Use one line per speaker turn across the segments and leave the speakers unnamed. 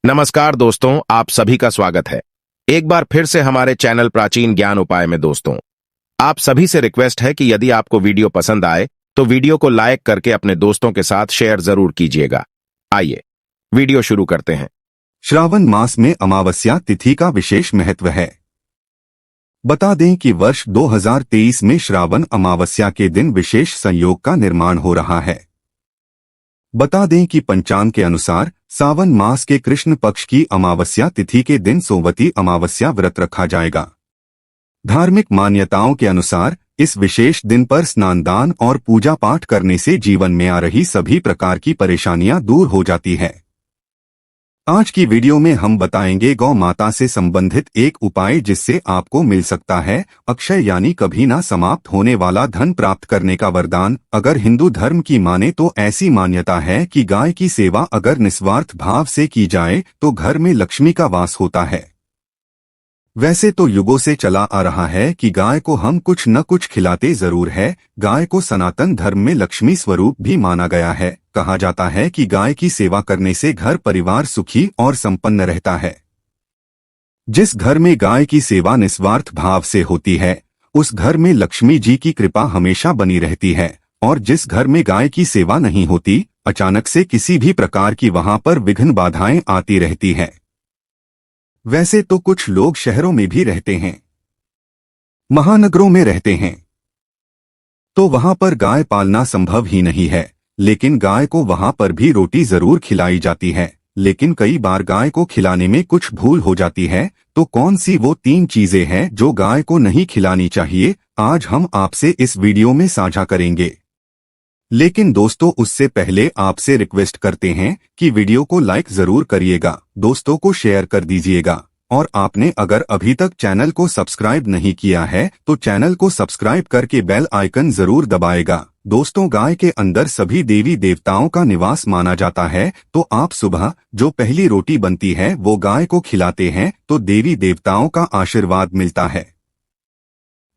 नमस्कार दोस्तों, आप सभी का स्वागत है एक बार फिर से हमारे चैनल प्राचीन ज्ञान उपाय में। दोस्तों, आप सभी से रिक्वेस्ट है कि यदि आपको वीडियो पसंद आए तो वीडियो को लाइक करके अपने दोस्तों के साथ शेयर जरूर कीजिएगा। आइए वीडियो शुरू करते हैं।
श्रावण मास में अमावस्या तिथि का विशेष महत्व है। बता दें कि वर्ष 2023 में श्रावण अमावस्या के दिन विशेष संयोग का निर्माण हो रहा है। बता दें कि पंचांग के अनुसार सावन मास के कृष्ण पक्ष की अमावस्या तिथि के दिन सोमवती अमावस्या व्रत रखा जाएगा। धार्मिक मान्यताओं के अनुसार इस विशेष दिन पर स्नान दान और पूजा पाठ करने से जीवन में आ रही सभी प्रकार की परेशानियां दूर हो जाती है। आज की वीडियो में हम बताएंगे गौ माता से संबंधित एक उपाय जिससे आपको मिल सकता है अक्षय यानी कभी ना समाप्त होने वाला धन प्राप्त करने का वरदान। अगर हिंदू धर्म की माने तो ऐसी मान्यता है कि गाय की सेवा अगर निस्वार्थ भाव से की जाए तो घर में लक्ष्मी का वास होता है। वैसे तो युगों से चला आ रहा है कि गाय को हम कुछ न कुछ खिलाते जरूर है। गाय को सनातन धर्म में लक्ष्मी स्वरूप भी माना गया है। कहा जाता है कि गाय की सेवा करने से घर परिवार सुखी और संपन्न रहता है। जिस घर में गाय की सेवा निस्वार्थ भाव से होती है उस घर में लक्ष्मी जी की कृपा हमेशा बनी रहती है, और जिस घर में गाय की सेवा नहीं होती अचानक से किसी भी प्रकार की वहां पर विघ्न बाधाएं आती रहती है। वैसे तो कुछ लोग शहरों में भी रहते हैं, महानगरों में रहते हैं, तो वहां पर गाय पालना संभव ही नहीं है। लेकिन गाय को वहां पर भी रोटी जरूर खिलाई जाती है। लेकिन कई बार गाय को खिलाने में कुछ भूल हो जाती है। तो कौन सी वो 3 चीजें हैं जो गाय को नहीं खिलानी चाहिए, आज हम आपसे इस वीडियो में साझा करेंगे। लेकिन दोस्तों, उससे पहले आपसे रिक्वेस्ट करते हैं कि वीडियो को लाइक जरूर करिएगा, दोस्तों को शेयर कर दीजिएगा, और आपने अगर अभी तक चैनल को सब्सक्राइब नहीं किया है तो चैनल को सब्सक्राइब करके बेल आइकन जरूर दबाएगा। दोस्तों, गाय के अंदर सभी देवी देवताओं का निवास माना जाता है, तो आप सुबह जो पहली रोटी बनती है वो गाय को खिलाते हैं तो देवी देवताओं का आशीर्वाद मिलता है।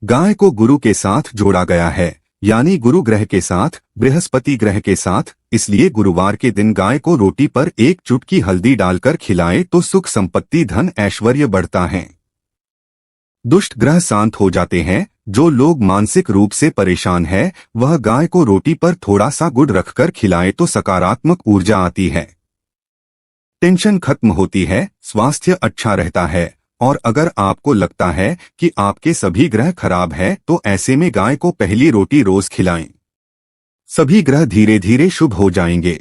गाय को गुरु के साथ जोड़ा गया है, यानी गुरु ग्रह के साथ, बृहस्पति ग्रह के साथ। इसलिए गुरुवार के दिन गाय को रोटी पर 1 चुटकी हल्दी डालकर खिलाएं तो सुख संपत्ति धन ऐश्वर्य बढ़ता है। दुष्ट ग्रह शांत हो जाते हैं। जो लोग मानसिक रूप से परेशान है वह गाय को रोटी पर थोड़ा सा गुड़ रखकर खिलाए तो सकारात्मक ऊर्जा आती है, टेंशन खत्म होती है, स्वास्थ्य अच्छा रहता है। और अगर आपको लगता है कि आपके सभी ग्रह खराब है तो ऐसे में गाय को पहली रोटी रोज खिलाएं। सभी ग्रह धीरे धीरे शुभ हो जाएंगे।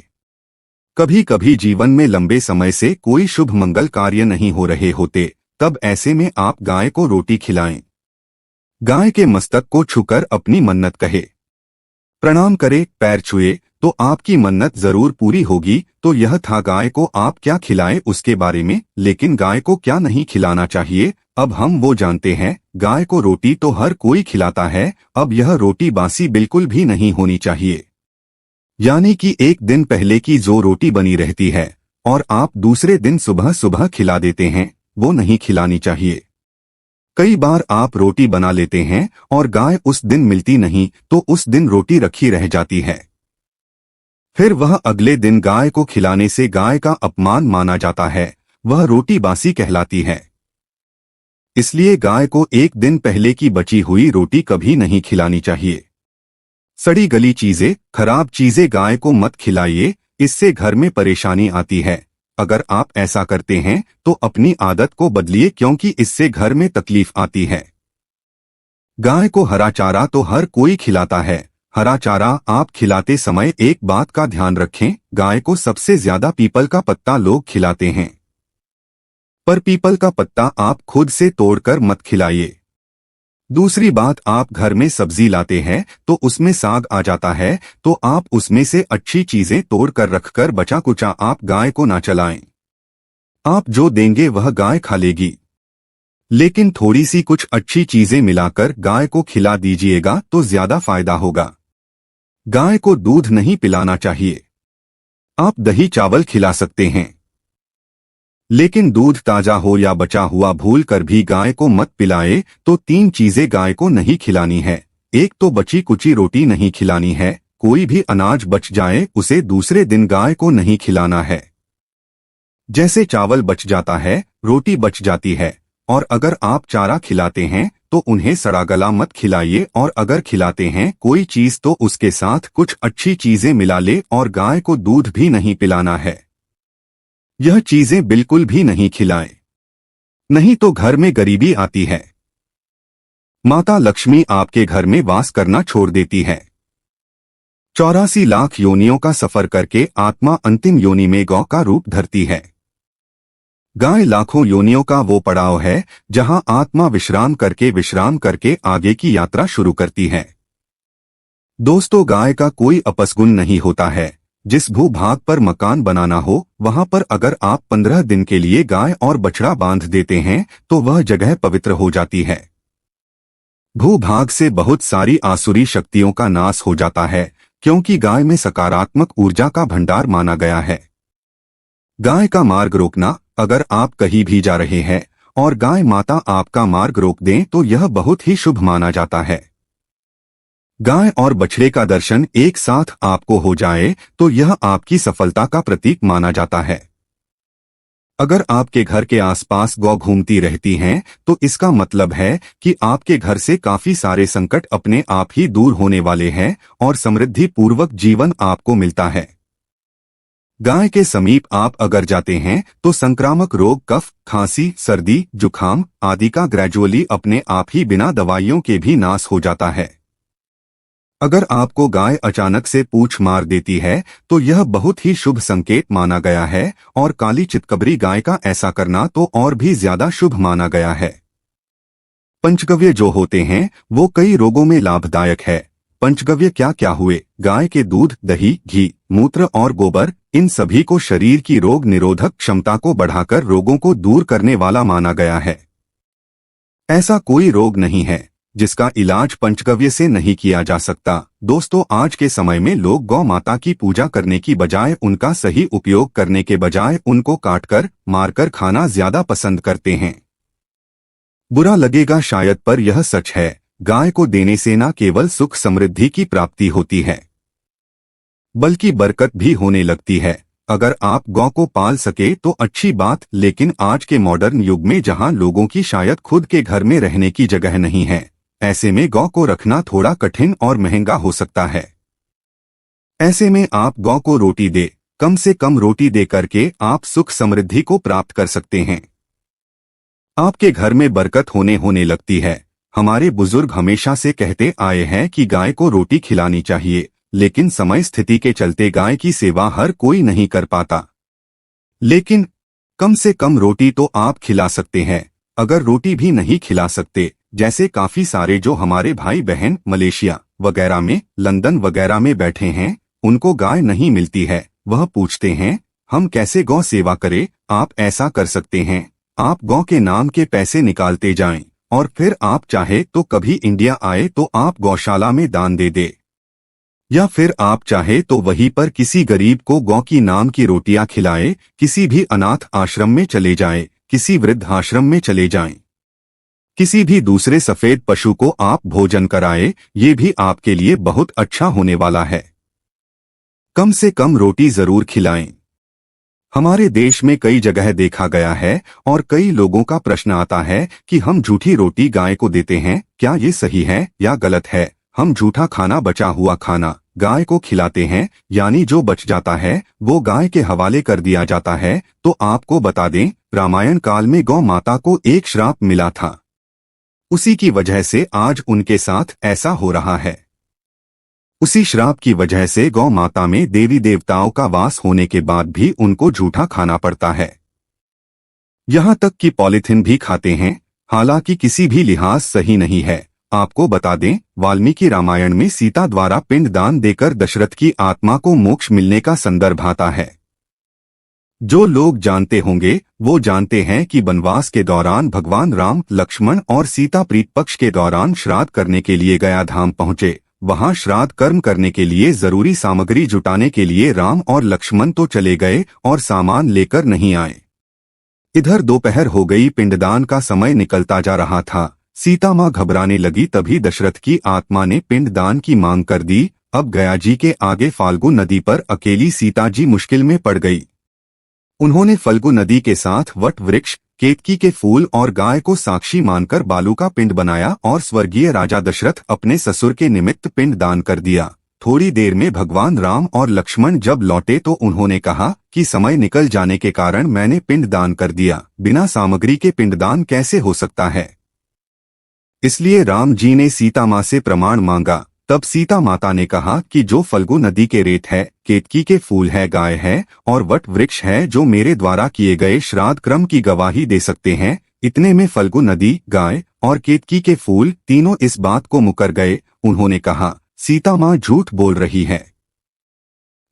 कभी कभी जीवन में लंबे समय से कोई शुभ मंगल कार्य नहीं हो रहे होते, तब ऐसे में आप गाय को रोटी खिलाएं। गाय के मस्तक को छूकर अपनी मन्नत कहे, प्रणाम करे, पैर छुए तो आपकी मन्नत जरूर पूरी होगी। तो यह था गाय को आप क्या खिलाएं उसके बारे में। लेकिन गाय को क्या नहीं खिलाना चाहिए, अब हम वो जानते हैं। गाय को रोटी तो हर कोई खिलाता है, अब यह रोटी बासी बिल्कुल भी नहीं होनी चाहिए। यानी कि एक दिन पहले की जो रोटी बनी रहती है और आप दूसरे दिन सुबह सुबह खिला देते हैं, वो नहीं खिलानी चाहिए। कई बार आप रोटी बना लेते हैं और गाय उस दिन मिलती नहीं तो उस दिन रोटी रखी रह जाती है। फिर वह अगले दिन गाय को खिलाने से गाय का अपमान माना जाता है, वह रोटी बासी कहलाती है। इसलिए गाय को एक दिन पहले की बची हुई रोटी कभी नहीं खिलानी चाहिए। सड़ी गली चीजें, खराब चीजें गाय को मत खिलाइए, इससे घर में परेशानी आती है। अगर आप ऐसा करते हैं तो अपनी आदत को बदलिए, क्योंकि इससे घर में तकलीफ आती है। गाय को हरा चारा तो हर कोई खिलाता है। हरा चारा आप खिलाते समय एक बात का ध्यान रखें, गाय को सबसे ज्यादा पीपल का पत्ता लोग खिलाते हैं, पर पीपल का पत्ता आप खुद से तोड़कर मत खिलाइए। दूसरी बात, आप घर में सब्जी लाते हैं तो उसमें साग आ जाता है, तो आप उसमें से अच्छी चीजें तोड़कर रखकर बचा कुचा आप गाय को ना चलाएं। आप जो देंगे वह गाय खा लेगी, लेकिन थोड़ी सी कुछ अच्छी चीजें मिलाकर गाय को खिला दीजिएगा तो ज्यादा फायदा होगा। गाय को दूध नहीं पिलाना चाहिए। आप दही चावल खिला सकते हैं, लेकिन दूध ताजा हो या बचा हुआ भूल कर भी गाय को मत पिलाए। तो 3 चीजें गाय को नहीं खिलानी है। एक तो बची कुची रोटी नहीं खिलानी है, कोई भी अनाज बच जाए उसे दूसरे दिन गाय को नहीं खिलाना है। जैसे चावल बच जाता है, रोटी बच जाती है, और अगर आप चारा खिलाते हैं तो उन्हें सड़ा गला मत खिलाइए, और अगर खिलाते हैं कोई चीज तो उसके साथ कुछ अच्छी चीजें मिला ले, और गाय को दूध भी नहीं पिलाना है। यह चीजें बिल्कुल भी नहीं खिलाएं, नहीं तो घर में गरीबी आती है। माता लक्ष्मी आपके घर में वास करना छोड़ देती है। 84 लाख योनियों का सफर करके आत्मा अंतिम योनि में गौ का रूप धरती है। गाय लाखों योनियों का वो पड़ाव है जहां आत्मा विश्राम करके आगे की यात्रा शुरू करती है। दोस्तों, गाय का कोई अपसगुण नहीं होता है। जिस भूभाग पर मकान बनाना हो वहां पर अगर आप 15 दिन के लिए गाय और बछड़ा बांध देते हैं तो वह जगह पवित्र हो जाती है। भूभाग से बहुत सारी आसुरी शक्तियों का नाश हो जाता है, क्योंकि गाय में सकारात्मक ऊर्जा का भंडार माना गया है। गाय का मार्ग रोकना, अगर आप कहीं भी जा रहे हैं और गाय माता आपका मार्ग रोक दें तो यह बहुत ही शुभ माना जाता है। गाय और बछड़े का दर्शन एक साथ आपको हो जाए तो यह आपकी सफलता का प्रतीक माना जाता है। अगर आपके घर के आसपास गौ घूमती रहती हैं तो इसका मतलब है कि आपके घर से काफी सारे संकट अपने आप ही दूर होने वाले हैं और समृद्धि पूर्वक जीवन आपको मिलता है। गाय के समीप आप अगर जाते हैं तो संक्रामक रोग, कफ, खांसी, सर्दी, जुखाम आदि का ग्रेजुअली अपने आप ही बिना दवाइयों के भी नाश हो जाता है। अगर आपको गाय अचानक से पूंछ मार देती है तो यह बहुत ही शुभ संकेत माना गया है, और काली चितकबरी गाय का ऐसा करना तो और भी ज्यादा शुभ माना गया है। पंचगव्य जो होते हैं वो कई रोगों में लाभदायक है। पंचगव्य क्या क्या हुए? गाय के दूध, दही, घी, मूत्र और गोबर, इन सभी को शरीर की रोग निरोधक क्षमता को बढ़ाकर रोगों को दूर करने वाला माना गया है। ऐसा कोई रोग नहीं है जिसका इलाज पंचगव्य से नहीं किया जा सकता। दोस्तों, आज के समय में लोग गौ माता की पूजा करने की बजाय उनका सही उपयोग करने के बजाय उनको काटकर मारकर खाना ज्यादा पसंद करते हैं। बुरा लगेगा शायद, पर यह सच है। गाय को देने से न केवल सुख समृद्धि की प्राप्ति होती है बल्कि बरकत भी होने लगती है। अगर आप गौ को पाल सके तो अच्छी बात, लेकिन आज के मॉडर्न युग में जहां लोगों की शायद खुद के घर में रहने की जगह नहीं है, ऐसे में गौ को रखना थोड़ा कठिन और महंगा हो सकता है। ऐसे में आप गौ को रोटी दे, कम से कम रोटी दे करके आप सुख समृद्धि को प्राप्त कर सकते हैं। आपके घर में बरकत होने लगती है। हमारे बुजुर्ग हमेशा से कहते आए हैं कि गाय को रोटी खिलानी चाहिए, लेकिन समय स्थिति के चलते गाय की सेवा हर कोई नहीं कर पाता। लेकिन कम से कम रोटी तो आप खिला सकते हैं। अगर रोटी भी नहीं खिला सकते, जैसे काफी सारे जो हमारे भाई बहन मलेशिया वगैरह में, लंदन वगैरह में बैठे हैं, उनको गाय नहीं मिलती है, वह पूछते हैं हम कैसे गौ सेवा करें। आप ऐसा कर सकते हैं, आप गौ के नाम के पैसे निकालते जाएं, और फिर आप चाहे तो कभी इंडिया आए तो आप गौशाला में दान दे दे, या फिर आप चाहे तो वहीं पर किसी गरीब को गौ की नाम की रोटियां खिलाए, किसी भी अनाथ आश्रम में चले जाएं, किसी वृद्ध आश्रम में चले जाएं, किसी भी दूसरे सफेद पशु को आप भोजन कराए, ये भी आपके लिए बहुत अच्छा होने वाला है। कम से कम रोटी जरूर खिलाएं। हमारे देश में कई जगह देखा गया है और कई लोगों का प्रश्न आता है कि हम झूठी रोटी गाय को देते हैं, क्या ये सही है या गलत है? हम झूठा खाना, बचा हुआ खाना गाय को खिलाते हैं, यानी जो बच जाता है वो गाय के हवाले कर दिया जाता है। तो आपको बता दें, रामायण काल में गौ माता को एक श्राप मिला था, उसी की वजह से आज उनके साथ ऐसा हो रहा है। उसी श्राप की वजह से गौ माता में देवी देवताओं का वास होने के बाद भी उनको झूठा खाना पड़ता है। यहाँ तक कि पॉलिथीन भी खाते हैं, हालांकि किसी भी लिहाज सही नहीं है। आपको बता दें, वाल्मीकि रामायण में सीता द्वारा पिंडदान देकर दशरथ की आत्मा को मोक्ष मिलने का संदर्भ आता है। जो लोग जानते होंगे वो जानते हैं कि वनवास के दौरान भगवान राम, लक्ष्मण और सीता प्रीत पक्ष के दौरान श्राद्ध करने के लिए गया धाम पहुंचे। वहां श्राद्ध कर्म करने के लिए जरूरी सामग्री जुटाने के लिए राम और लक्ष्मण तो चले गए और सामान लेकर नहीं आए। इधर दोपहर हो गई, पिंडदान का समय निकलता जा रहा था। सीता मां घबराने लगी, तभी दशरथ की आत्मा ने पिंडदान की मांग कर दी। अब गया जी के आगे फाल्गु नदी पर अकेली सीता जी मुश्किल में पड़ गई। उन्होंने फल्गु नदी के साथ वट वृक्ष, केतकी के फूल और गाय को साक्षी मानकर बालू का पिंड बनाया और स्वर्गीय राजा दशरथ अपने ससुर के निमित्त पिंड दान कर दिया। थोड़ी देर में भगवान राम और लक्ष्मण जब लौटे तो उन्होंने कहा कि समय निकल जाने के कारण मैंने पिंड दान कर दिया, बिना सामग्री के पिंडदान कैसे हो सकता है। इसलिए राम जी ने सीता माँ से प्रमाण मांगा। तब सीता माता ने कहा कि जो फल्गु नदी के रेत है, केतकी के फूल है, गाय है और वट वृक्ष है जो मेरे द्वारा किए गए श्राद्ध क्रम की गवाही दे सकते हैं, इतने में फल्गु नदी, गाय और केतकी के फूल तीनों इस बात को मुकर गए। उन्होंने कहा, सीता माँ झूठ बोल रही है,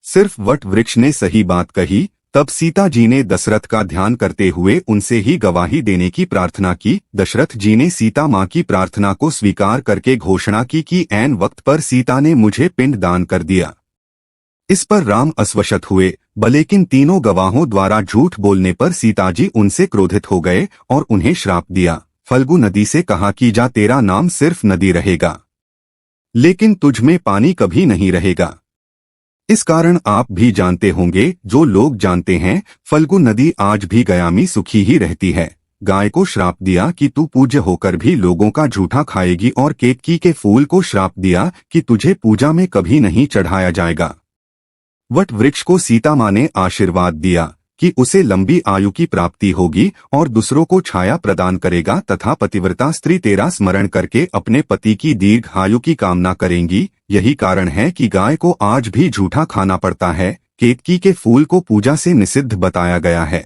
सिर्फ वट वृक्ष ने सही बात कही। तब सीता जी ने दशरथ का ध्यान करते हुए उनसे ही गवाही देने की प्रार्थना की। दशरथ जी ने सीता माँ की प्रार्थना को स्वीकार करके घोषणा की कि ऐन वक्त पर सीता ने मुझे पिंड दान कर दिया। इस पर राम अस्वशत हुए, लेकिन तीनों गवाहों द्वारा झूठ बोलने पर सीता जी उनसे क्रोधित हो गए और उन्हें श्राप दिया। फल्गु नदी से कहा कि जा, तेरा नाम सिर्फ नदी रहेगा, लेकिन तुझ में पानी कभी नहीं रहेगा। इस कारण आप भी जानते होंगे, जो लोग जानते हैं, फल्गु नदी आज भी गया में सुखी ही रहती है। गाय को श्राप दिया कि तू पूज्य होकर भी लोगों का झूठा खाएगी और केतकी के फूल को श्राप दिया कि तुझे पूजा में कभी नहीं चढ़ाया जाएगा। वट वृक्ष को सीता माँ ने आशीर्वाद दिया कि उसे लंबी आयु की प्राप्ति होगी और दूसरों को छाया प्रदान करेगा तथा पतिव्रता स्त्री तेरा स्मरण करके अपने पति की दीर्घ आयु की कामना करेंगी। यही कारण है कि गाय को आज भी झूठा खाना पड़ता है। केतकी के फूल को पूजा से निषिद्ध बताया गया है।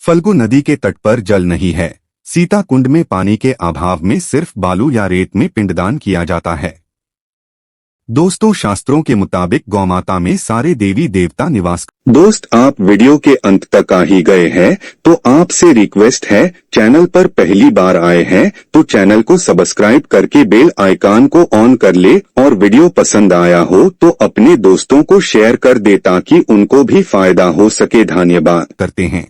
फल्गु नदी के तट पर जल नहीं है। सीता कुंड में पानी के अभाव में सिर्फ बालू या रेत में पिंडदान किया जाता है। दोस्तों, शास्त्रों के मुताबिक गौमाता में सारे देवी देवता निवास। दोस्त, आप वीडियो के अंत तक आ ही गए हैं, तो आपसे रिक्वेस्ट है, चैनल पर पहली बार आए हैं तो चैनल को सब्सक्राइब करके बेल आइकन को ऑन कर ले और वीडियो पसंद आया हो तो अपने दोस्तों को शेयर कर दे ताकि उनको भी फायदा हो सके। धन्यवाद करते हैं।